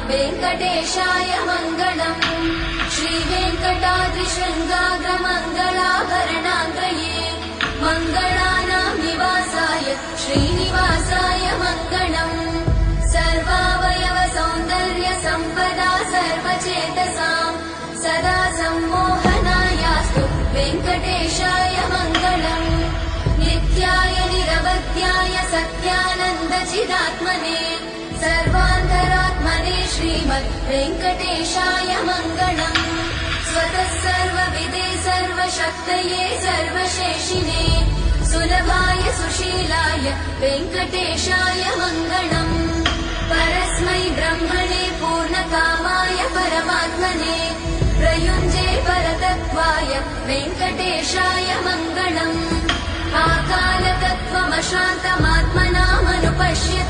वेङ्कटेशाय मङ्गलम्। श्रीवेङ्कटाद्रिशृङ्गाग्रमङ्गलाभरणाग्रये मङ्गलानां निवासाय श्रीनिवासाय मङ्गलम्। सर्वावयव सौन्दर्य सम्पदा सर्वचेतसां सदा सम्मोहनायास्तु वेङ्कटेशाय मङ्गलम्। नित्याय निरवध्याय सत्यानन्दचिदात्मने सर्वान्तरात्मने श्रीमद् वेङ्कटेशाय मङ्गलम्। स्वतः सर्वविदे सर्वशक्तये सर्वशेषिने सुलभाय सुशीलाय वेङ्कटेशाय मङ्गलम्। परस्मै ब्रह्मणे पूर्णकामाय परमात्मने प्रयुञ्जे परतत्त्वाय वेङ्कटेशाय मङ्गलम्। आकालतत्त्वमशान्तमात्मनामनुपश्यताम्।